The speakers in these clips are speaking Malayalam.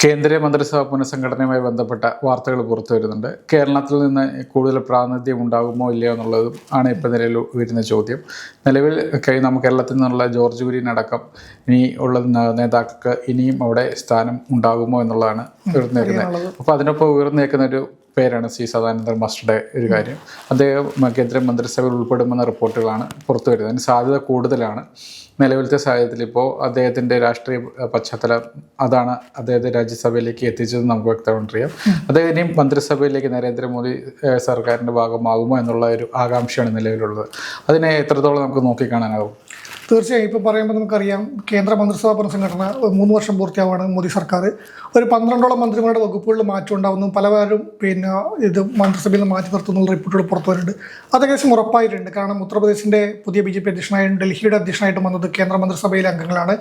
കേന്ദ്രീയ മന്ത്രിസഭ പുനഃസംഘടനയുമായി ബന്ധപ്പെട്ട വാർത്തകൾ പുറത്തു വരുന്നുണ്ട്. കേരളത്തിൽ നിന്ന് കൂടുതൽ പ്രാതിനിധ്യം ഉണ്ടാകുമോ ഇല്ലയോ എന്നുള്ളതും ആണ് ഇപ്പോൾ നിലവിൽ വരുന്ന ചോദ്യം. നിലവിൽ നമുക്ക് കേരളത്തിൽ നിന്നുള്ള ജോർജ് കുര്യൻ അടക്കം ഇനി ഉള്ള നേതാക്കൾക്ക് ഇനിയും അവിടെ സ്ഥാനം ഉണ്ടാകുമോ എന്നുള്ളതാണ് ഉയർന്നേക്കുന്നത്. അപ്പോൾ അതിനൊപ്പം ഉയർന്നേക്കുന്ന ഒരു പേരാണ് സി സദാനന്ദൻ മാസ്റ്ററുടെ ഒരു കാര്യം. അദ്ദേഹം കേന്ദ്ര മന്ത്രിസഭയിൽ ഉൾപ്പെടുമെന്ന റിപ്പോർട്ടുകളാണ് പുറത്തു വരുന്നത്. അതിന് സാധ്യത കൂടുതലാണ്. നിലവിലത്തെ സാഹചര്യത്തിൽ ഇപ്പോൾ അദ്ദേഹത്തിൻ്റെ രാഷ്ട്രീയ പശ്ചാത്തലം അതാണ് അദ്ദേഹത്തെ രാജ്യസഭയിലേക്ക് എത്തിച്ചതെന്ന് നമുക്ക് വ്യക്തമായിട്ടറിയാം. അദ്ദേഹം ഇനിയും മന്ത്രിസഭയിലേക്ക് നരേന്ദ്രമോദി സർക്കാരിൻ്റെ ഭാഗമാകുമോ എന്നുള്ള ഒരു ആകാംക്ഷയാണ് നിലവിലുള്ളത്. അതിനെ എത്രത്തോളം നമുക്ക് നോക്കിക്കാണാനാകും? തീർച്ചയായും ഇപ്പോൾ പറയുമ്പോൾ നമുക്കറിയാം, കേന്ദ്ര മന്ത്രിസഭാ പുനഃസംഘടന 3 വർഷം പൂർത്തിയാവാണ് മോദി സർക്കാർ. ഒരു 12ഓളം മന്ത്രിമാരുടെ വകുപ്പുകളിൽ മാറ്റം ഉണ്ടാവുന്നു. പലവരും ഇത് മന്ത്രിസഭയിൽ നിന്ന് മാറ്റി നിർത്തുന്നുള്ള റിപ്പോർട്ടുകൾ പുറത്തു വരുന്നുണ്ട്. അത് ഏകദേശം ഉറപ്പായിട്ടുണ്ട്. കാരണം ഉത്തർപ്രദേശിൻ്റെ പുതിയ BJP അധ്യക്ഷനായും ഡൽഹിയുടെ അധ്യക്ഷനായിട്ടും വന്നത് കേന്ദ്ര മന്ത്രിസഭയിലെ അംഗങ്ങളാണ്.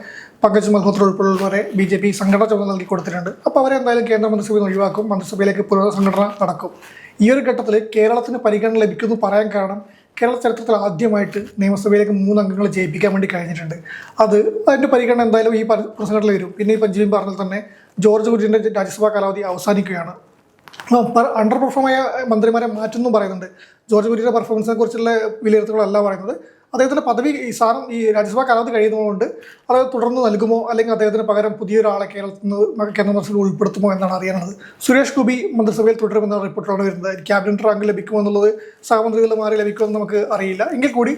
പങ്കജ് മൽഹോത്ര ഉൾപ്പെടെയുള്ളവരെ BJP സംഘടന ചുമതല നൽകി കൊടുത്തിട്ടുണ്ട്. അപ്പോൾ അവരെ എന്തായാലും കേന്ദ്ര മന്ത്രിസഭയിൽ ഒഴിവാക്കും, മന്ത്രിസഭയിലേക്ക് പുനഃസംഘടന നടക്കും. ഈ ഒരു ഘട്ടത്തിൽ കേരളത്തിന് പരിഗണന ലഭിക്കുമെന്ന് പറയാൻ കാരണം, കേരള ചരിത്രത്തിൽ ആദ്യമായിട്ട് നിയമസഭയിലേക്ക് 3 അംഗങ്ങളെ ജയിപ്പിക്കാൻ വേണ്ടി കഴിഞ്ഞിട്ടുണ്ട്. അതിൻ്റെ പരിഗണന എന്തായാലും ഈ പ്രസംഗത്തിൽ വരും. പിന്നെ ഈ പഞ്ചിയും പറഞ്ഞാൽ തന്നെ ജോർജ് കുര്യൻ്റെ രാജ്യസഭാ കാലാവധി അവസാനിക്കുകയാണ്. അണ്ടർ പെർഫോമായ മന്ത്രിമാരെ മാറ്റുന്നു പറയുന്നുണ്ട്. ജോർജ് കുര്യൻ്റെ പെർഫോമൻസിനെ കുറിച്ചുള്ള വിലയിരുത്തലുകളല്ല പറയുന്നത്. അദ്ദേഹത്തിൻ്റെ പദവി ഈ രാജ്യസഭാ കാലാവധി കഴിയുന്നതുകൊണ്ട് അത് തുടർന്ന് നൽകുമോ, അല്ലെങ്കിൽ അദ്ദേഹത്തിന് പകരം പുതിയൊരാളെ കേന്ദ്ര മന്ത്രിസഭയിൽ ഉൾപ്പെടുത്തുമോ എന്നാണ് അറിയാനുള്ളത്. സുരേഷ് ഗോപി മന്ത്രിസഭയിൽ തുടരുമെന്ന റിപ്പോർട്ടാണ് വരുന്നത്. ക്യാബിനറ്റ് റാങ്ക് ലഭിക്കുമോ എന്നുള്ളത് സഹമന്ത്രികൾ മാറി ലഭിക്കുമെന്ന് നമുക്ക് അറിയില്ല. എങ്കിൽ കൂടി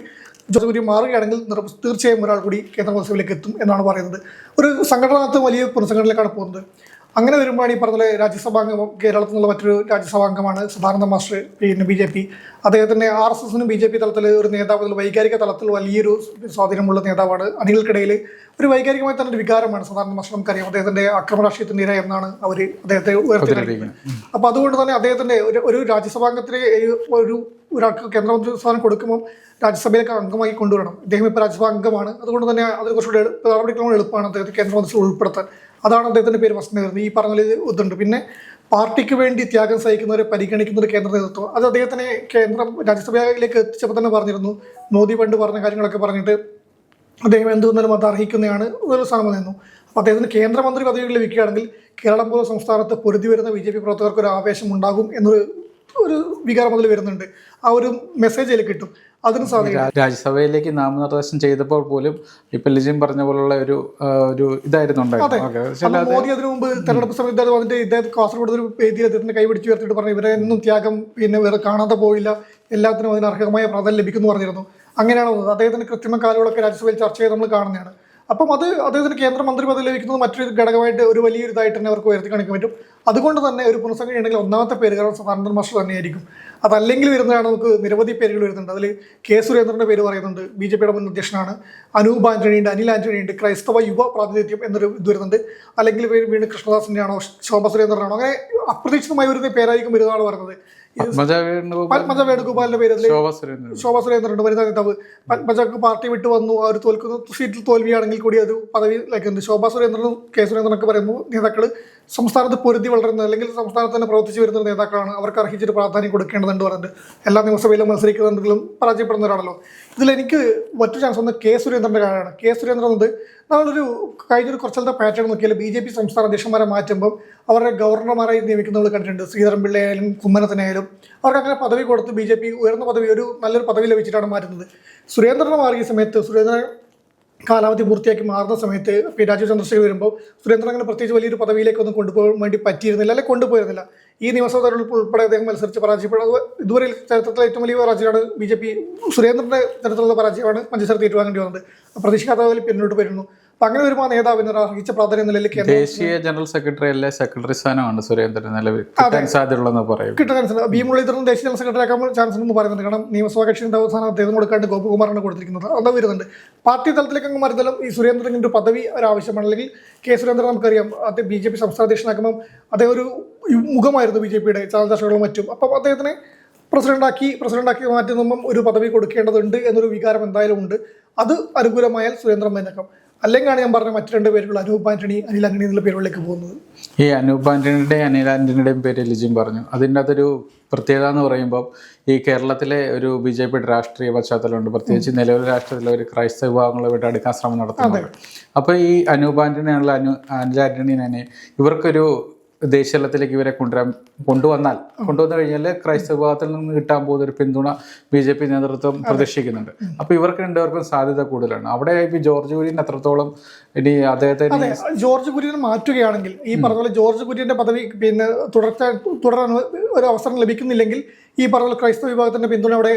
ജോർജ് കുര്യൻ മാറുകയാണെങ്കിൽ തീർച്ചയായും ഒരാൾ കൂടി കേന്ദ്ര മന്ത്രിസഭയിലേക്ക് എത്തും എന്നാണ് പറയുന്നത്. ഒരു സംഘടനകത്ത് വലിയ പുനഃസംഘടനയിലേക്കാണ് പോകുന്നത്. അങ്ങനെ വരുമ്പോഴാണ് ഈ പറഞ്ഞ രാജ്യസഭാംഗം, കേരളത്തിൽ നിന്നുള്ള മറ്റൊരു രാജ്യസഭാംഗമാണ് സദാനന്ദ മാസ്റ്റർ. പിന്നെ BJP അദ്ദേഹത്തിൻ്റെ RSSനും BJP തലത്തിൽ ഒരു നേതാവ്, വൈകാരിക തലത്തിൽ വലിയൊരു സ്വാധീനമുള്ള നേതാവാണ്. അണികൾക്കിടയിൽ ഒരു വൈകാരികമായി തന്നെ ഒരു വികാരമാണ് സദാനന്ദ മാസ്റ്റർ. നമുക്കറിയാം അദ്ദേഹത്തിൻ്റെ അക്രമരാഷ്ട്രീയത്തിൻ്റെ ഇര എന്നാണ് അവർ അദ്ദേഹത്തെ ഉയർത്തിയിരിക്കുന്നത്. അപ്പോൾ അതുകൊണ്ട് തന്നെ അദ്ദേഹത്തിൻ്റെ ഒരു രാജ്യസഭാംഗത്തിന് ഒരാൾക്ക് കേന്ദ്രമന്ത്രിസ്ഥാനം കൊടുക്കുമ്പോൾ രാജ്യസഭയിലേക്ക് അംഗമായി കൊണ്ടുവരണം. അദ്ദേഹം ഇപ്പോൾ രാജ്യസഭാ അംഗമാണ്. അതുകൊണ്ട് തന്നെ അതിന് കുറച്ചുകൂടി നടപടിക്രമങ്ങൾ എളുപ്പമാണ് അദ്ദേഹത്തെ കേന്ദ്രമന്ത്രിസഭയിൽ ഉൾപ്പെടുത്താൻ. അതാണ് അദ്ദേഹത്തിൻ്റെ പേര് ഫസ്റ്റ് വരുന്നത്. ഈ പറഞ്ഞ ഇതുണ്ട്. പിന്നെ പാർട്ടിക്ക് വേണ്ടി ത്യാഗം സഹിക്കുന്നവരെ പരിഗണിക്കുന്ന ഒരു കേന്ദ്ര നേതൃത്വം, അത് അദ്ദേഹത്തിനെ രാജ്യസഭയിലേക്ക് എത്തിച്ചപ്പോൾ തന്നെ പറഞ്ഞിരുന്നു. മോദി പണ്ട് പറഞ്ഞ കാര്യങ്ങളൊക്കെ പറഞ്ഞിട്ട് അദ്ദേഹം എന്തുവന്നാലും അത് അർഹിക്കുന്നതാണ് ഒരു സ്ഥാനം നിന്നു. അപ്പോൾ അദ്ദേഹത്തിന് കേന്ദ്രമന്ത്രി പദവികൾ ലഭിക്കുകയാണെങ്കിൽ കേരളം പോലെ സംസ്ഥാനത്ത് പൊരുതി വരുന്ന BJP പ്രവർത്തകർക്ക് ഒരു ആവേശം ഉണ്ടാകും എന്നൊരു വികാരം അതിൽ വരുന്നുണ്ട്. ആ ഒരു മെസ്സേജ് അതിൽ കിട്ടും. അതിന് സാധിക്കും. രാജ്യസഭയിലേക്ക് നാമനിർദ്ദേശം ചെയ്തപ്പോൾ പോലും ഇപ്പൊ ലിജിൻ പറഞ്ഞ പോലുള്ള ഒരു ഇതായിരുന്നു. മോദി അതിനു മുമ്പ് തെരഞ്ഞെടുപ്പ് സമയത്ത് വന്നിട്ട് ഇദ്ദേഹം കാസർഗോഡ് ഒരു വേദിയിൽ അദ്ദേഹത്തിന്റെ കൈപിടിച്ച് ഉയർത്തിയിട്ട് പറഞ്ഞു, ഇവരെ ഒന്നും ത്യാഗം പിന്നെ വേറെ കാണാതെ പോയില്ല, എല്ലാത്തിനും അതിന് അർഹമായ പ്രാധാന്യം ലഭിക്കുന്നു പറഞ്ഞിരുന്നു. അങ്ങനെയാണ് അദ്ദേഹത്തിന്റെ കൃത്രിമ കാലുകളൊക്കെ രാജ്യസഭയിൽ ചർച്ച ചെയ്ത് നമ്മൾ കാണുന്നതാണ്. അപ്പം അത് അദ്ദേഹത്തിന് കേന്ദ്രമന്ത്രി പദവി ലഭിക്കുന്നത് മറ്റൊരു ഘടകമായിട്ട് ഒരു വലിയൊരു ഇതായിട്ട് തന്നെ അവർക്ക് ഉയർത്തി കാണിക്കാൻ പറ്റും. അതുകൊണ്ട് തന്നെ ഒരു പുനഃസംഘടന ഉണ്ടെങ്കിൽ ഒന്നാമത്തെ പേര് കാരണം സദാനന്ദൻ മാസ്റ്റർ തന്നെയായിരിക്കും. അതല്ലെങ്കിൽ വരുന്നതാണ് നമുക്ക് നിരവധി പേരുകൾ വരുന്നുണ്ട്. അതിൽ K. സുരേന്ദ്രൻ്റെ പേര് പറയുന്നുണ്ട്, BJPയുടെ മുൻ അധ്യക്ഷനാണ്. അനൂപ് ആന്റണി ഉണ്ട്, അനിൽ ആന്റണി ഉണ്ട്. ക്രൈസ്തവ യുവ പ്രാതിനിധ്യം എന്നൊരു ഇത് വരുന്നുണ്ട്. അല്ലെങ്കിൽ വീണ്ടും കൃഷ്ണദാസിൻ്റെ ആണോ ശോഭ സുരേന്ദ്രനാണോ, അങ്ങനെ അപ്രതീക്ഷിതമായി വരുന്ന പേരായിരിക്കും വരുന്നതാണ് പറയുന്നത്. പത്മജ വേണുഗോപാലിന്റെ പേര് ശോഭ സുരേന്ദ്രനുണ്ട്, വനിതാ നേതാവ്. പത്മജക്ക് പാർട്ടി വിട്ട് വന്നു, അവർ തോൽക്കുന്ന സീറ്റിൽ തോൽവിയാണെങ്കിൽ കൂടി അത് പദവിയിലേക്കുണ്ട്. ശോഭ സുരേന്ദ്രനും K. സുരേന്ദ്രനൊക്കെ പറയുമ്പോൾ നേതാക്കൾ സംസ്ഥാനത്ത് പൊരുതി വളരുന്നത് അല്ലെങ്കിൽ സംസ്ഥാനത്ത് തന്നെ പ്രവർത്തിച്ചു വരുന്ന നേതാക്കളാണ്. അവർക്ക് അർഹിച്ചൊരു പ്രാധാന്യം കൊടുക്കേണ്ടതുണ്ട് പറഞ്ഞിട്ട് എല്ലാ നിയമസഭയിലും മത്സരിക്കുന്നുണ്ടെങ്കിലും പരാജയപ്പെടുന്നവരാണല്ലോ. ഇതിലെനിക്ക് മറ്റൊരു ചാൻസ് വന്നത് K. സുരേന്ദ്രൻ്റെ കാര്യമാണ്. K. സുരേന്ദ്രൻ എന്നത് നമ്മളൊരു കഴിഞ്ഞൊരു കുറച്ചാലത്തെ പാറ്റേൺ നോക്കിയാൽ BJP സംസ്ഥാന അധ്യക്ഷന്മാരെ മാറ്റുമ്പോൾ അവരുടെ ഗവർണർമാരായി നിയമിക്കുന്നവർ കണ്ടിട്ടുണ്ട്. ശ്രീധരൻപിള്ളയായാലും കുമ്മനത്തിനായാലും അവർക്ക് അങ്ങനെ പദവി കൊടുത്ത് BJP ഉയർന്ന പദവി, ഒരു നല്ലൊരു പദവി ലഭിച്ചിട്ടാണ് മാറ്റുന്നത്. സുരേന്ദ്രനെ മാറിയ സമയത്ത്, സുരേന്ദ്രൻ കാലാവധി പൂർത്തിയാക്കി മാറുന്ന സമയത്ത് രാജീവ് ചന്ദ്രശേഖർ വരുമ്പോൾ സുരേന്ദ്രൻ അങ്ങനെ പ്രത്യേകിച്ച് വലിയൊരു പദവിയിലേക്കൊന്നും കൊണ്ടുപോകാൻ വേണ്ടി പറ്റിയിരുന്നില്ല, അല്ലെങ്കിൽ കൊണ്ടുപോയിരുന്നില്ല. ഈ നിയമസഭ തെരഞ്ഞെടുപ്പ് ഉൾപ്പെടെ അദ്ദേഹം മത്സരിച്ച് പരാജയപ്പെടുന്നത് ഇതുവരെ ചരിത്രത്തിലെ ഏറ്റവും വലിയ പരാജയമാണ് BJP. സുരേന്ദ്രൻ്റെ ചരിത്രത്തിലുള്ള പരാജയമാണ് മഞ്ചേശ്വരത്ത് ഏറ്റുവാങ്ങേണ്ടി വന്നത്. പ്രതീക്ഷിക്കാത്തതിൽ പിന്നോട്ട് വരുന്നു. അപ്പം അങ്ങനെ വരുമ്പോൾ നേതാവിന് അർഹിച്ച പ്രാധാന്യം നിലയിലേക്ക് ദേശീയ ജനറൽ സെക്രട്ടറി അല്ലെ സെക്രട്ടറി സ്ഥാനമാണ് സുരേന്ദ്രൻ നിലവിൽ സാധ്യതയുള്ളതെന്ന് പറയും. കിട്ടാൻ ചാൻസ് ബി മുരളീധരൻ ദേശീയ ജനറൽ സെക്രട്ടറി ആക്കാൻ ചാൻസ് എന്ന് പറയുന്നുണ്ട്. കാരണം നിയമസഭാ കക്ഷിയുടെ അവസാനം അദ്ദേഹം കൊടുക്കാണ്ട് ഗോപകുമാറാണ് കൊടുത്തിരിക്കുന്നത്. അത് വരുന്നുണ്ട്. പാർട്ടി തലത്തിലേക്ക് അങ്ങ് മാറിയാലും ഈ സുരേന്ദ്രൻ്റെ ഒരു പദവി ഒരു ആവശ്യമാണ്. അല്ലെങ്കിൽ K. സുരേന്ദ്രൻ നമുക്കറിയാം, അദ്ദേഹം BJP സംസ്ഥാന അധ്യക്ഷനാക്കുമ്പം അദ്ദേഹം ഒരു മുഖമായിരുന്നു BJPയുടെ ചാനൽ മറ്റും. അപ്പം അദ്ദേഹത്തിനെ പ്രസിഡന്റാക്കി മാറ്റുമ്പം ഒരു പദവി കൊടുക്കേണ്ടതുണ്ട് എന്നൊരു വികാരം എന്തായാലും ഉണ്ട്. അത് അനുകൂലമായാൽ സുരേന്ദ്രൻ മേനക്കം, അല്ലെങ്കിൽ ഞാൻ പറഞ്ഞ മറ്റു 2 പേരുകൾ അനൂപ് ആന്റണി, അനിൽ ആന്റണി എന്നുള്ള പേരുകളിലേക്ക് പോകുന്നത്. ഈ അനൂപ് ആന്റണിയുടെയും അനിൽ ആന്റണിയുടെയും പേര് ലിജിൻ പറഞ്ഞു. അതിൻ്റെ അകത്തൊരു പ്രത്യേകത എന്ന് പറയുമ്പോൾ ഈ കേരളത്തിലെ ഒരു BJP രാഷ്ട്രീയ പശ്ചാത്തലമുണ്ട്. പ്രത്യേകിച്ച് നിലവിലെ രാഷ്ട്രീയത്തിലെ ഒരു ക്രൈസ്തവ വിഭാഗങ്ങളുമായിട്ട് അടുക്കാൻ ശ്രമം നടത്തുന്നുണ്ട്. അപ്പോൾ ഈ അനൂപ് ആന്റണിയാണല്ലോ അനിൽ ആന്റണിനെ ഇവർക്കൊരു ദേശീയതലത്തിലേക്ക് ഇവരെ കൊണ്ടുവന്നു കഴിഞ്ഞാൽ ക്രൈസ്തവ വിഭാഗത്തിൽ നിന്ന് കിട്ടാൻ പോകുന്ന ഒരു പിന്തുണ BJP നേതൃത്വം പ്രതീക്ഷിക്കുന്നുണ്ട്. അപ്പോൾ ഇവർക്ക് രണ്ടുപേർക്കും സാധ്യത കൂടുതലാണ്. അവിടെ ഈ ജോർജ് കുര്യൻ എത്രത്തോളം ഇനി അദ്ദേഹത്തെ ജോർജ് കുര്യനെ മാറ്റുകയാണെങ്കിൽ ഈ പറഞ്ഞ പോലെ ജോർജ് കുര്യന്റെ പദവി പിന്നെ തുടരാൻ ഒരു അവസരം ലഭിക്കുന്നില്ലെങ്കിൽ ഈ പറഞ്ഞ ക്രൈസ്തവ വിഭാഗത്തിന്റെ പിന്തുണ അവിടെ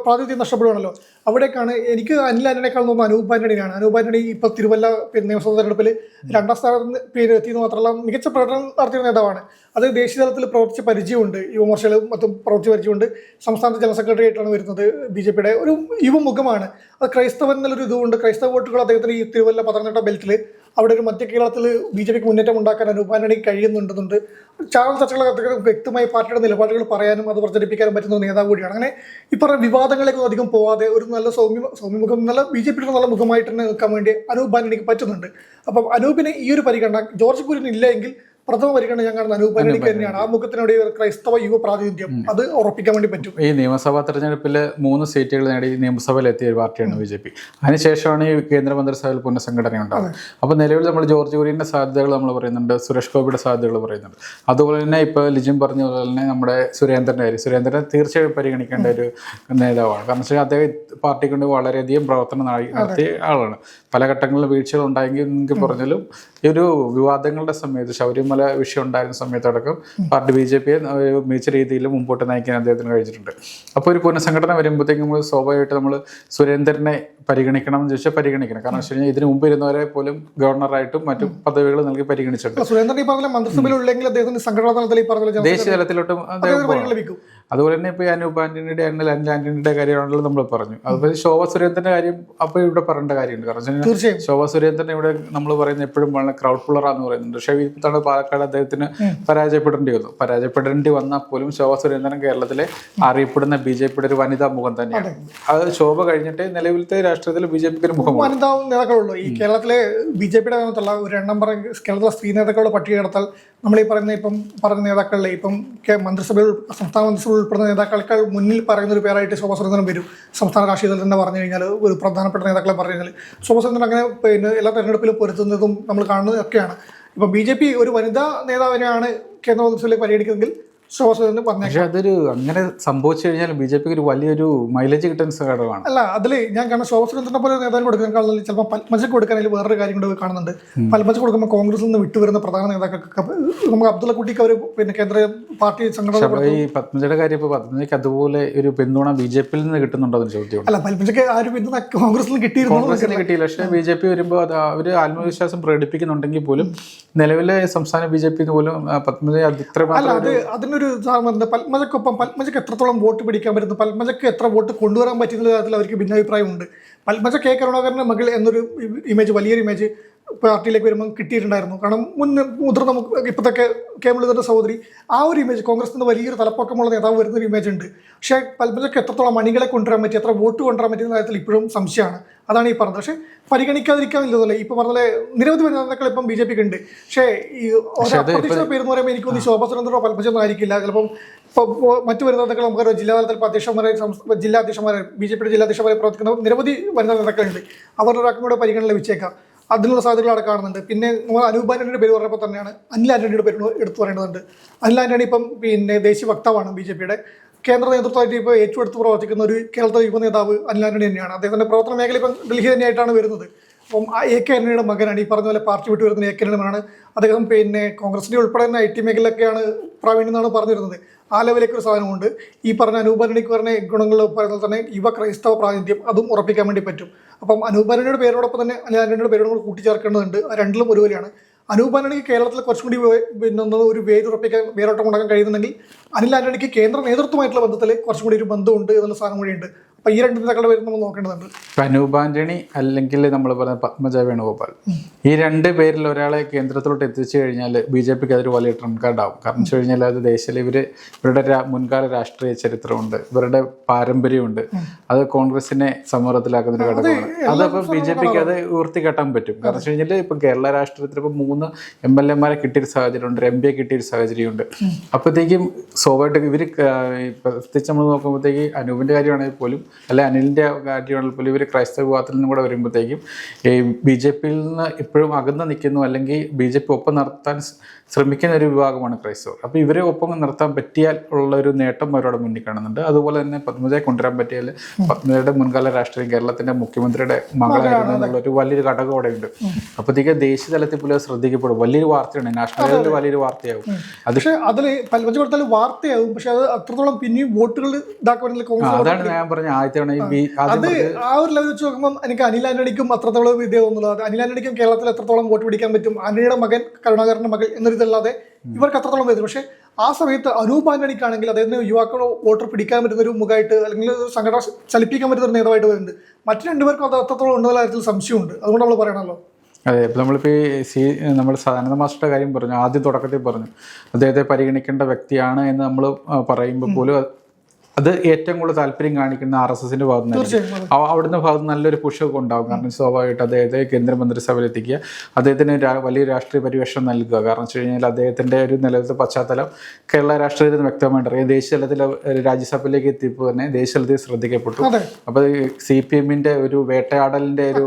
പ്രാതിനിധ്യം നഷ്ടപ്പെടുകയാണല്ലോ. അവിടേക്കാണ് എനിക്ക് അനിൽ ആന്റണിയേക്കാൾ തോന്നുന്നു അനൂപ് ആന്റണിയാണ്. അനൂപ് ആന്റണി ഇപ്പൊ തിരുവല്ല നിയമസഭാ തെരഞ്ഞെടുപ്പിൽ 2ാം സ്ഥാനത്ത് എത്തിയെന്ന് മാത്രമല്ല മികച്ച പ്രകടനം നടത്തിയ നേതാവാണ്. അത് ദേശീയ തലത്തിൽ പ്രവർത്തിച്ച പരിചയമുണ്ട്, യുവമോർച്ചയിലും മറ്റും പ്രവർത്തിച്ച പരിചയമുണ്ട്. സംസ്ഥാനത്ത് ജനറൽ സെക്രട്ടറി ആയിട്ടാണ് വരുന്നത്. BJPയുടെ ഒരു യുവമുഖമാണ്. അത് ക്രൈസ്തവൻ എന്നുള്ളൊരു ഇതുകൊണ്ട് ക്രൈസ്തവ വോട്ടുകൾ അദ്ദേഹത്തിന് ഈ തിരുവല്ല പത്തനംതിട്ട ബെൽറ്റിൽ അവിടെ ഒരു മധ്യ കേരളത്തിൽ BJPക്ക് മുന്നേറ്റം ഉണ്ടാക്കാൻ അനൂപ് ആന്റണിക്ക് കഴിയുന്നുണ്ടെന്നുണ്ട്. ചാനൽ ചർച്ചകളൊക്കെ വ്യക്തമായി പാർട്ടിയുടെ നിലപാടുകൾ പറയാനും അത് പ്രചരിപ്പിക്കാനും പറ്റുന്ന നേതാവ് കൂടിയാണ്. അങ്ങനെ ഈ പറഞ്ഞ വിവാദങ്ങളിലേക്ക് അധികം പോവാതെ ഒരു നല്ല സൗമ്യമുഖം നല്ല BJPയുടെ നല്ല മുഖമായിട്ട് തന്നെ നിൽക്കാൻ വേണ്ടി അനൂപ് ആന്റണിക്ക് പറ്റുന്നുണ്ട്. അപ്പം അനൂപിന് ഈ ഒരു പരിഗണന ജോർജ് കുര്യൻ ഇല്ല എങ്കിൽ പ്രഥമ പരിഗണന ഞാൻ കാണുന്ന അനൂപ് ആന്റണിക്ക് തന്നെയാണ്. ആ മുഖത്തിനോട് ക്രൈസ്തവ യുവ പ്രാതിനിധ്യം അത് ഉറപ്പിക്കാൻ വേണ്ടി പറ്റും. ഈ നിയമസഭാ തെരഞ്ഞെടുപ്പിൽ 3 സീറ്റുകൾ നേടി നിയമസഭയിൽ എത്തിയ ഒരു പാർട്ടിയാണ് BJP. അതിനുശേഷമാണ് ഈ കേന്ദ്രമന്ത്രിസഭയിൽ പുനഃസംഘടന ഉണ്ടാകുന്നത്. അപ്പോൾ നിലവിൽ നമ്മൾ ജോർജ് കുര്യൻ്റെ സാധ്യതകൾ നമ്മൾ പറയുന്നുണ്ട്, സുരേഷ് ഗോപിയുടെ സാധ്യതകൾ പറയുന്നുണ്ട്. അതുപോലെ തന്നെ ഇപ്പോൾ ലിജിൻ പറഞ്ഞ പോലെ തന്നെ നമ്മുടെ സുരേന്ദ്രൻ തീർച്ചയായും പരിഗണിക്കേണ്ട ഒരു നേതാവാണ്. കാരണം വെച്ചാൽ അദ്ദേഹം പാർട്ടി കൊണ്ട് വളരെയധികം പ്രവർത്തനം നടത്തിയ ആളാണ്. പല ഘട്ടങ്ങളിലും വീഴ്ചകൾ ഉണ്ടായെങ്കിൽ പറഞ്ഞാലും ഈ ഒരു വിവാദങ്ങളുടെ സമയത്ത് ശബരിമല വിഷയം ഉണ്ടായിരുന്ന സമയത്തടക്കം പാർട്ടി BJPയെ മികച്ച രീതിയിൽ മുമ്പോട്ട് നയിക്കാൻ അദ്ദേഹത്തിന് കഴിച്ചിട്ടുണ്ട്. അപ്പോൾ ഒരു പുനഃസംഘടന വരുമ്പോഴത്തേക്കും നമ്മൾ സ്വാഭാവികമായിട്ട് നമ്മൾ സുരേന്ദ്രനെ പരിഗണിക്കണം എന്ന് ചോദിച്ചാൽ പരിഗണിക്കണം. കാരണം വെച്ച് കഴിഞ്ഞാൽ ഇതിന് മുമ്പ് ഇരുന്നവരെ പോലും ഗവർണറായിട്ടും മറ്റു പദവികൾ നൽകി പരിഗണിച്ചിട്ടുണ്ട്. സുരേന്ദ്രൻ ഈ പറഞ്ഞ മന്ത്രിസഭയിലുള്ളെങ്കിൽ അദ്ദേഹത്തിന് സംഘടനാ തലത്തിൽ ഈ പറഞ്ഞ ദേശീയ തലത്തിലോട്ടും അദ്ദേഹം ലഭിക്കും. അതുപോലെ തന്നെ ഇപ്പോൾ അനൂപ് ആന്റണിയുടെ അനിൽ ആന്റണിയുടെ കാര്യമാണല്ലോ നമ്മൾ പറഞ്ഞു. അതുപോലെ ശോഭ സുരേന്ദ്രന്റെ കാര്യം അപ്പോൾ ഇവിടെ പറയേണ്ട കാര്യമുണ്ട്. കാരണം ശോഭ സുരേന്ദ്രൻ ഇവിടെ നമ്മൾ പറയുന്നത് എപ്പോഴും വളരെ ക്രൗഡ് പുള്ളറാന്ന് പറയുന്നുണ്ട്. പക്ഷേ ഇത്തവണ പാലക്കാട് അദ്ദേഹത്തിന് പരാജയപ്പെടേണ്ടി വന്നാൽ പോലും ശോഭ സുരേന്ദ്രൻ കേരളത്തിലെ അറിയപ്പെടുന്ന BJPയുടെ ഒരു വനിതാ മുഖം തന്നെയാണ്. അത് ശോഭ കഴിഞ്ഞിട്ട് നിലവിലത്തെ രാഷ്ട്രീയത്തിൽ BJPക്ക് ഒരു മുഖം വനിതാ നേതാക്കളുള്ളൂ. ഈ കേരളത്തിലെ BJPയുടെ നേതൃത്വമുള്ള ഒരു എണ്ണം പറഞ്ഞ കേരളത്തിലെ സ്ത്രീ നേതാക്കളുടെ പട്ടിക എടുത്താൽ നമ്മൾ ഈ പറഞ്ഞ നേതാക്കളിലെ മന്ത്രിസഭയിൽ സംസ്ഥാന മന്ത്രിസഭയിൽ ഉൾപ്പെടുന്ന നേതാക്കളേക്കാൾ മുന്നിൽ പറയുന്ന ഒരു പേരായിട്ട് ശോഭ സുരേന്ദ്രൻ വരും. സംസ്ഥാന രാഷ്ട്രീയത്തിൽ തന്നെ പറഞ്ഞു കഴിഞ്ഞാൽ ഒരു പ്രധാനപ്പെട്ട നേതാക്കളെ പറഞ്ഞു കഴിഞ്ഞാൽ ശോഭ സുരേന്ദ്രൻ അങ്ങനെ എല്ലാ തെരഞ്ഞെടുപ്പിലും പൊരുത്തുന്നതും നമ്മൾ കാണുന്നതൊക്കെയാണ്. ഇപ്പം BJP ഒരു വനിതാ നേതാവിനെയാണ് കേന്ദ്ര മന്ത്രിസഭയിലേക്ക് പരിഗണിക്കുന്നതെങ്കിൽ പക്ഷെ അതൊരു അങ്ങനെ സംഭവിച്ചു കഴിഞ്ഞാൽ BJPക്ക് ഒരു വലിയൊരു മൈലേജ് കിട്ടുന്ന ഘടകമാണ്. അല്ല അതിൽ ഞാൻ കാണുന്ന ശോഭ സുരേന്ദ്രനെ പോലെ നേതാവിന് കൊടുക്കാൻ ചിലപ്പോൾ പത്മജക്ക് കൊടുക്കാനായി വേറൊരു കാര്യം കൂടെ കാണുന്നുണ്ട്. പത്മജക്ക് കൊടുക്കുമ്പോൾ കോൺഗ്രസിൽ നിന്ന് വിട്ടുവരുന്ന പ്രധാന നേതാക്കൾക്ക് നമുക്ക് അബ്ദുള്ള കുട്ടിക്ക് അവർ കേന്ദ്ര പാർട്ടി സംഘടന ഈ പത്മജയുടെ കാര്യം ഇപ്പോൾ പത്മജയ്ക്ക് അതുപോലെ ഒരു പിന്തുണ BJPയിൽ നിന്ന് കിട്ടുന്നുണ്ടോ എന്ന് ചോദ്യം. അല്ല പത്മജയ്ക്ക് ആ ഒരു പിന്തുണ കോൺഗ്രസിൽ നിന്ന് കിട്ടിയില്ല. പക്ഷേ BJP വരുമ്പോൾ അത് അവർ ആത്മവിശ്വാസം പ്രകടിപ്പിക്കുന്നുണ്ടെങ്കിൽ പോലും നിലവിലെ സംസ്ഥാന BJP പോലും പത്മജ അതിന് ഒരു പത്മജയ്ക്ക് എത്രത്തോളം വോട്ട് പിടിക്കാൻ പറ്റുന്നു, പത്മജയ്ക്ക് എത്ര വോട്ട് കൊണ്ടുവരാൻ പറ്റുന്ന കാര്യത്തിൽ അവർക്ക് ഭിന്നാഭിപ്രായമുണ്ട്. പത്മജ കെ കരുണാകരൻ്റെ മകൾ എന്നൊരു ഇമേജ് വലിയൊരു ഇമേജ് പാർട്ടിയിലേക്ക് വരുമ്പോൾ കിട്ടിയിട്ടുണ്ടായിരുന്നു. കാരണം മുതിർന്ന ഇപ്പോഴത്തെ കെ മുരളീധരൻ്റെ സഹോദരി ആ ഒരു ഇമേജ് കോൺഗ്രസിൽ നിന്ന് വലിയൊരു തലപ്പൊക്കമുള്ള നേതാവ് വരുന്നൊരു ഇമേജ് ഉണ്ട്. പക്ഷേ പത്മജയ്ക്ക് എത്രത്തോളം മണികളെ കൊണ്ടുവരാൻ പറ്റി, എത്ര വോട്ട് കൊണ്ടുവരാൻ പറ്റുന്ന കാര്യത്തിൽ ഇപ്പോഴും സംശയമാണ്. അതാണ് ഈ പറഞ്ഞത്. പക്ഷേ പരിഗണിക്കാതിരിക്കാനില്ലതല്ലേ. ഇപ്പോൾ പറഞ്ഞ നിരവധി നേതാക്കൾ ഇപ്പം BJPക്ക് ഉണ്ട്. പക്ഷേ ഈ അപ്രതീക്ഷിത പേരെന്ന് പറയുമ്പോൾ എനിക്കൊന്ന് ശോഭ സുരേന്ദ്രനോ പത്മജൊന്നും ആയിരിക്കില്ല. ചിലപ്പം ഇപ്പോൾ മറ്റു വരുന്ന നേതാക്കൾ നമുക്ക് ജില്ലാ തലത്തിൽ ജില്ലാ അധ്യക്ഷന്മാരെ BJPയുടെ ജില്ലാ അധ്യക്ഷന്മാരെ പ്രവർത്തിക്കുന്ന നിരവധി വനിതാ നേതാക്കളുണ്ട്. അവരുടെ ഒരാൾക്കും കൂടെ പരിഗണന ലഭിച്ചേക്കാം. അതിനുള്ള സാധ്യതകൾ അവിടെ കാണുന്നുണ്ട്. പിന്നെ അനൂപ് ആന്റണിയുടെ പേര് പറഞ്ഞപ്പോൾ തന്നെയാണ് അനിൽ ആന്റണിയുടെ പേര് എടുത്തു പറയേണ്ടതുണ്ട്. അനിൽ ആന്റണി ഇപ്പം ദേശീയ വക്താവാണ് BJPയുടെ. കേന്ദ്ര നേതൃത്വമായിട്ട് ഇപ്പോൾ ഏറ്റെടുത്ത് പ്രവർത്തിക്കുന്ന ഒരു കേരളത്തിലെ യുവ നേതാവ് അനിൽ ആന്റണി തന്നെയാണ്. അദ്ദേഹത്തിൻ്റെ പ്രവർത്തന മേഖല ഇപ്പം ഡൽഹി തന്നെയായിട്ടാണ് വരുന്നത്. അപ്പം AK ആന്റണിയുടെ മകനാണ്. ഈ പറഞ്ഞ പോലെ പാർട്ടി വിട്ട് വരുന്ന AK ആന്റണിയുടെ മകനാണ്. അദ്ദേഹം കോൺഗ്രസിൻ്റെ ഉൾപ്പെടെ തന്നെ IT മേഖലയിലൊക്കെയാണ് പ്രാവീണ്യം എന്നാണ് പറഞ്ഞിരുന്നത്. ആ ലെവലിലേക്ക് ഒരു സാധനമുണ്ട്. ഈ പറഞ്ഞ അനൂപ് ആന്റണിക്ക് പറഞ്ഞ ഗുണങ്ങൾ പറയുന്നത് തന്നെ യുവ ക്രൈസ്തവ പ്രാതിനിധ്യം അതും ഉറപ്പിക്കാൻ വേണ്ടി പറ്റും. അപ്പം അനൂപ് ആന്റണിയുടെ പേരോടൊപ്പം തന്നെ അനിൽ ആന്റണിയുടെ പേരോട് കൂട്ടിച്ചേർക്കേണ്ടതുണ്ട്. രണ്ടിലും ഒരുപോലെയാണ്. അനൂപ് ആന്റണിക്ക് കേരളത്തിൽ കുറച്ചും കൂടി ഒരു വേരോട്ടം ഉണ്ടാക്കാൻ കഴിയുന്നുണ്ടെങ്കിൽ അനിൽ ആന്റണിക്ക് കേന്ദ്ര നേതൃത്വമായിട്ടുള്ള ബന്ധത്തിൽ കുറച്ചും കൂടി ഒരു ബന്ധമുണ്ട് എന്നുള്ള സാധനം കൂടിയുണ്ട്. അപ്പോൾ ഈ രണ്ട് നേതാക്കളുടെ പേര് നമ്മൾ നോക്കേണ്ടതുണ്ട്. അനൂപ് ആന്റണി അല്ലെങ്കിൽ നമ്മൾ പറഞ്ഞ പത്മജ വേണുഗോപാൽ, ഈ രണ്ട് പേരിൽ ഒരാളെ കേന്ദ്രത്തിലോട്ട് എത്തിച്ചു കഴിഞ്ഞാൽ ബി ജെ പിക്ക് അതൊരു വലിയ ട്രംപ് കാർഡാവും. കാരണം വെച്ച് കഴിഞ്ഞാൽ അത് ദേശീയ ഇവരുടെ മുൻകാല രാഷ്ട്രീയ ചരിത്രമുണ്ട്, ഇവരുടെ പാരമ്പര്യമുണ്ട്, അത് കോൺഗ്രസിനെ സമ്മർദ്ദത്തിലാക്കുന്ന ഒരു ഘടകമാണ്. അതപ്പോൾ ബി ജെ പിക്ക് അത് ഉയർത്തിക്കാട്ടാൻ പറ്റും. കാരണം വെച്ച് കഴിഞ്ഞാൽ ഇപ്പം കേരള രാഷ്ട്രീയത്തിൽ ഇപ്പം 3 MLA-മാരെ കിട്ടിയൊരു സാഹചര്യമുണ്ട്, ഒരു MP കിട്ടിയൊരു സാഹചര്യമുണ്ട്. അപ്പോഴത്തേക്കും സ്വാഭാവികമായിട്ട് ഇവർ പ്രത്യേകിച്ച് നമ്മൾ നോക്കുമ്പോഴത്തേക്ക് അനൂപിൻ്റെ കാര്യമാണെങ്കിൽ പോലും അല്ലെ അനിലിൻ്റെ കാര്യമാണെങ്കിൽ പോലും ഇവർ ക്രൈസ്തവ വിഭാഗത്തിൽ നിന്നും കൂടെ വരുമ്പോഴത്തേക്കും ഈ ബി ജെ പിയിൽ നിന്ന് ഇപ്പോഴും അകന്ന് നിൽക്കുന്നു, അല്ലെങ്കിൽ ബി ജെ പി ഒപ്പം നിർത്താൻ ശ്രമിക്കുന്ന ഒരു വിഭാഗമാണ് ക്രൈസ്തവർ. അപ്പോൾ ഇവരെ ഒപ്പം നിർത്താൻ പറ്റിയാൽ ഉള്ള ഒരു നേട്ടം അവരോട് മുന്നിൽ കാണുന്നുണ്ട്. അതുപോലെ തന്നെ പത്മജയെ കൊണ്ടുവരാൻ പറ്റിയാൽ പത്മജയുടെ മുൻകാല രാഷ്ട്രീയം കേരളത്തിൻ്റെ മുഖ്യമന്ത്രിയുടെ മകളായിരുന്നു എന്നുള്ള ഒരു വലിയൊരു ഘടകം അവിടെ ഉണ്ട്. അപ്പോഴത്തേക്ക് ദേശീയ തലത്തിൽ പോലും ശ്രദ്ധിക്കപ്പെടും. വലിയൊരു വാർത്തയാണ്, നാഷണൽ ലെവലിൽ വലിയൊരു വാർത്തയാവും. പക്ഷേ അതിൽ പത്മജ കൊടുത്താൽ വാർത്തയാവും, പക്ഷെ അത് അത്രത്തോളം പിന്നെയും വോട്ടുകൾ അതാണ് ഞാൻ പറഞ്ഞ ആദ്യത്തെ അത് ആ ഒരു ലെവൽ വെച്ച് നോക്കുമ്പോൾ എനിക്ക് അനിൽ ആന്റണിക്കും അത്രത്തോളം ഇതേ തോന്നുന്നത്. അനിൽ ആന്റണിക്കും കേരളത്തിൽ എത്രത്തോളം വോട്ട് പിടിക്കാൻ പറ്റും, ആന്റണിയുടെ മകൻ കരുണാകരന്റെ മകൾ എന്നൊരിതല്ലാതെ ഇവർക്ക് അത്രത്തോളം വരും. പക്ഷെ ആ സമയത്ത് അനൂപ് ആന്റണിക്കാണെങ്കിൽ അദ്ദേഹത്തിന് യുവാക്കൾ വോട്ടർ പിടിക്കാൻ പറ്റുന്ന ഒരു മുഖമായിട്ട് അല്ലെങ്കിൽ സംഘടന ചലിപ്പിക്കാൻ പറ്റുന്ന ഒരു നേതാവായിട്ട് വരുന്നുണ്ട്. മറ്റു രണ്ടുപേർക്കും അത് അത്രത്തോളം ഉണ്ടെന്ന കാര്യത്തിൽ സംശയമുണ്ട്. അതുകൊണ്ട് നമ്മൾ പറയണമല്ലോ. അതെ, ഇപ്പോൾ നമ്മളിപ്പോൾ നമ്മൾ സദാനന്ദ മാസ്റ്ററുടെ കാര്യം പറഞ്ഞു, ആദ്യം തുടക്കത്തിൽ പറഞ്ഞു അദ്ദേഹത്തെ പരിഗണിക്കേണ്ട വ്യക്തിയാണ് എന്ന് നമ്മൾ പറയുമ്പോൾ പോലും അത് ഏറ്റവും കൂടുതൽ താല്പര്യം കാണിക്കുന്ന RSSന്റെ ഭാഗത്ത് നിന്ന് അവിടുന്ന് ഭാഗത്ത് നല്ലൊരു പുഷൊക്കെ ഉണ്ടാകും. കാരണം സ്വാഭാവികമായിട്ട് അദ്ദേഹത്തെ കേന്ദ്രമന്ത്രിസഭയിൽ എത്തിക്കുക, അദ്ദേഹത്തിന് വലിയ രാഷ്ട്രീയ പരിവേഷം നൽകുക. കാരണം വെച്ച് കഴിഞ്ഞാൽ അദ്ദേഹത്തിൻ്റെ ഒരു നിലവിലത്തെ പശ്ചാത്തലം കേരള രാഷ്ട്രീയത്തിൽ വ്യക്തമായിട്ട് അറിയാം. ദേശീയ തലത്തിൽ രാജ്യസഭയിലേക്ക് എത്തിയപ്പോൾ തന്നെ ദേശീയ തലത്തിൽ ശ്രദ്ധിക്കപ്പെട്ടു. അപ്പോൾ CPM-ന്റെ ഒരു വേട്ടയാടലിൻ്റെ ഒരു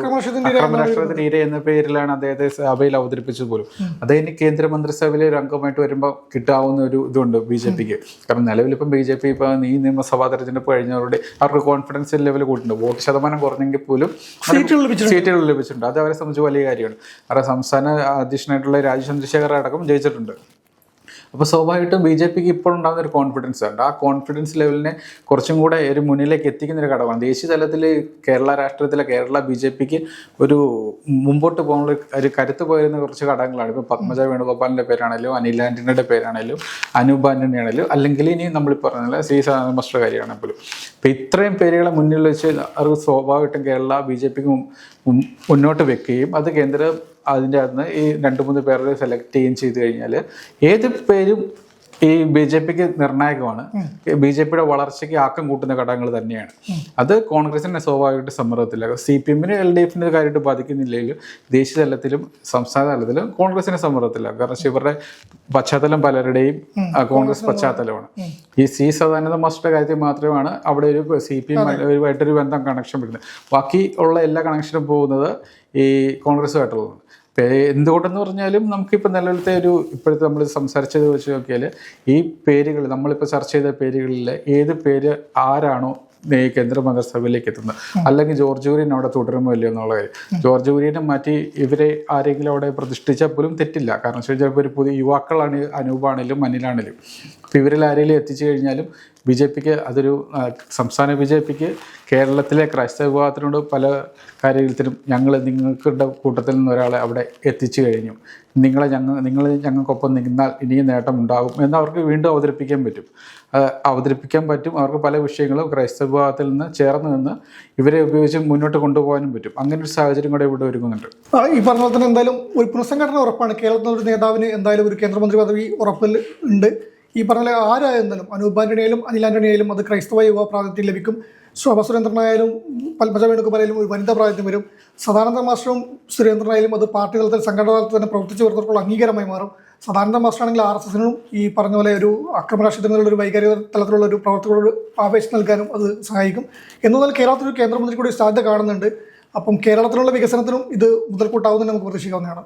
അക്രമരാഷ്ട്രീയത്തിന് ഇര എന്ന പേരിലാണ് അദ്ദേഹത്തെ സഭയിൽ അവതരിപ്പിച്ചത് പോലും. അദ്ദേഹം കേന്ദ്രമന്ത്രിസഭയിലെ ഒരു അംഗമായിട്ട് വരുമ്പോൾ കിട്ടാവുന്ന ഒരു ഇതുണ്ട് ബി ജെ പിക്ക്. കാരണം നിലവിലിപ്പം ബി ജെ പി ഇപ്പോൾ നിയമസഭാ തെരഞ്ഞെടുപ്പ് കഴിഞ്ഞവരുടെ അവർക്ക് കോൺഫിഡൻസ് ലെവൽ കൂട്ടുണ്ട്. വോട്ട് ശതമാനം കുറഞ്ഞെങ്കിൽ പോലും സീറ്റുകൾ ലഭിച്ചിട്ടുണ്ട്. അത് അവരെ സംബന്ധിച്ച് വലിയ കാര്യമാണ്. അവരുടെ സംസ്ഥാന അധ്യക്ഷനായിട്ടുള്ള രാജീവ് ചന്ദ്രശേഖർ അടക്കം ജയിച്ചിട്ടുണ്ട്. അപ്പോൾ സ്വാഭാവികമായിട്ടും ബി ജെ പിക്ക് ഇപ്പോൾ ഉണ്ടാകുന്ന ഒരു കോൺഫിഡൻസ് ഉണ്ട്. ആ കോൺഫിഡൻസ് ലെവലിനെ കുറച്ചും കൂടെ ഒരു മുന്നിലേക്ക് എത്തിക്കുന്ന ഒരു ഘടകമാണ്. ദേശീയ തലത്തിൽ കേരള രാഷ്ട്രീയത്തിലെ കേരള ബി ജെ പിക്ക് ഒരു മുമ്പോട്ട് പോകാനുള്ള ഒരു കരുത്ത് പോയിരുന്ന കുറച്ച് ഘടകങ്ങളാണ്. ഇപ്പോൾ പത്മജ വേണുഗോപാലിൻ്റെ പേരാണെങ്കിലും അനിൽ ആന്റണിയുടെ പേരാണെങ്കിലും അനൂപ് ആന്റണി ആണെങ്കിലും അല്ലെങ്കിൽ ഇനി നമ്മൾ പറഞ്ഞ സദാനന്ദ മാസ്റ്ററുടെ കാര്യമാണെങ്കിൽ പോലും ഇപ്പോൾ ഇത്രയും പേരുകളെ മുന്നിൽ വെച്ച് അവർക്ക് സ്വാഭാവികമായിട്ടും കേരള ബി ജെ പിക്ക് മുന്നോട്ട് വെക്കുകയും അത് കേന്ദ്രം അതിൻ്റെ അകത്ത് ഈ 2-3 പേരെ സെലക്ട് ചെയ്യുകയും ചെയ്ത് കഴിഞ്ഞാൽ ഏത് പേരും ഈ ബി ജെ പിക്ക് നിർണായകമാണ്. ബി ജെ പിയുടെ വളർച്ചയ്ക്ക് ആക്കം കൂട്ടുന്ന ഘടകങ്ങൾ തന്നെയാണ്. അത് കോൺഗ്രസിനെ സ്വാഭാവികമായിട്ട് സമ്മർദ്ദത്തിലാകും. CPM-ന് LDF-ന് കാര്യമായിട്ട് ബാധിക്കുന്നില്ലെങ്കിലും ദേശീയ തലത്തിലും സംസ്ഥാന തലത്തിലും കോൺഗ്രസിനെ സമ്മർദ്ദത്തിലാകും. കാരണം ഇവരുടെ പശ്ചാത്തലം പലരുടെയും കോൺഗ്രസ് പശ്ചാത്തലമാണ്. ഈ സദാനന്ദ മാസ്റ്ററുടെ കാര്യത്തിൽ മാത്രമാണ് അവിടെ ഒരു CPM-ആയിട്ടൊരു ബന്ധം കണക്ഷൻ വരുന്നത്. ബാക്കി ഉള്ള എല്ലാ കണക്ഷനും പോകുന്നത് ഈ കോൺഗ്രസുമായിട്ടുള്ളതാണ്. എന്തുകൊണ്ടെന്ന് പറഞ്ഞാലും നമുക്കിപ്പോൾ നിലവിലത്തെ ഇപ്പോഴത്തെ നമ്മൾ സംസാരിച്ചത് വെച്ച് നോക്കിയാൽ ഈ പേരുകൾ നമ്മളിപ്പോൾ ചർച്ച ചെയ്ത പേരുകളിൽ ഏത് പേര് ആരാണോ കേന്ദ്രമന്ത്രിസഭയിലേക്ക് എത്തുന്നത്, അല്ലെങ്കിൽ ജോർജ് കുര്യൻ അവിടെ തുടരുമോ ഇല്ലയോ എന്നുള്ള കാര്യം. ജോർജ് കുര്യനെ മാറ്റി ഇവരെ ആരെങ്കിലും അവിടെ പ്രതിഷ്ഠിച്ചാൽ പോലും തെറ്റില്ല. കാരണം ചിലപ്പോൾ ഒരു പുതിയ യുവാക്കളാണ് അനൂപാണെങ്കിലും അനിലാണെങ്കിലും. അപ്പോൾ ഇവരിൽ ആരെങ്കിലും എത്തിച്ചു കഴിഞ്ഞാലും ബി ജെ പിക്ക് അതൊരു സംസ്ഥാന ബി ജെ പിക്ക് കേരളത്തിലെ ക്രൈസ്തവ വിഭാഗത്തിനോട് പല കാര്യത്തിലും നിങ്ങളുടെ കൂട്ടത്തിൽ നിന്ന് ഒരാളെ അവിടെ എത്തിച്ചു കഴിഞ്ഞു, നിങ്ങൾ ഞങ്ങൾക്കൊപ്പം നിന്നാൽ ഇനിയും നേട്ടം ഉണ്ടാകും എന്ന് അവർക്ക് വീണ്ടും അവതരിപ്പിക്കാൻ പറ്റും. അവർക്ക് പല വിഷയങ്ങളും ക്രൈസ്തവ വിഭാഗത്തിൽ നിന്ന് ചേർന്ന് നിന്ന് ഇവരെ ഉപയോഗിച്ച് മുന്നോട്ട് കൊണ്ടുപോകാനും പറ്റും. അങ്ങനെ ഒരു സാഹചര്യം കൂടെ ഇവിടെ ഒരുങ്ങുന്നുണ്ട്. ഈ പറഞ്ഞ പോലെ തന്നെ എന്തായാലും ഒരു പുനഃസംഘടന ഉറപ്പാണ്. കേരളത്തിലെ ഒരു നേതാവിന് എന്തായാലും ഒരു കേന്ദ്രമന്ത്രി പദവി ഉറപ്പിൽ ഉണ്ട്. ഈ പറഞ്ഞ ആരായിരുന്നാലും അനൂപ് ആന്റണിയായാലും അനിൽ ആന്റണിയായാലും അത് ക്രൈസ്തവ യുവ പ്രാതിനിധ്യം ലഭിക്കും. ശോഭ സുരേന്ദ്രനായാലും പത്മജ വേണുഗോപാലായാലും ഒരു വനിതാ പ്രാതിനിധ്യം വരും. സദാനന്ദ മാസ്റ്ററും സുരേന്ദ്രനായാലും അത് പാർട്ടി തലത്തിൽ സംഘടനാ തലത്തിൽ തന്നെ പ്രവർത്തിച്ചു വരുന്നവർക്കുള്ള അംഗീകാരമായി മാറും. സദാനന്ദ മാസ്റ്ററാണെങ്കിൽ RSSനും ഈ പറഞ്ഞ പോലെ ഒരു അക്രമരാഷ്ട്രീയത്തിനുള്ള ഒരു വൈകാരിക തലത്തിലുള്ള ഒരു പ്രവർത്തനങ്ങളോട് ആവേശം നൽകാനും അത് സഹായിക്കും. എന്നാൽ കേരളത്തിൽ ഒരു കേന്ദ്രമന്ത്രി കൂടി സാധ്യത കാണുന്നുണ്ട്. അപ്പം കേരളത്തിലുള്ള വികസനത്തിനും ഇത് മുതൽക്കൂട്ടാവുന്നതിന് നമുക്ക് പ്രതീക്ഷിക്കാവുന്നതാണ്.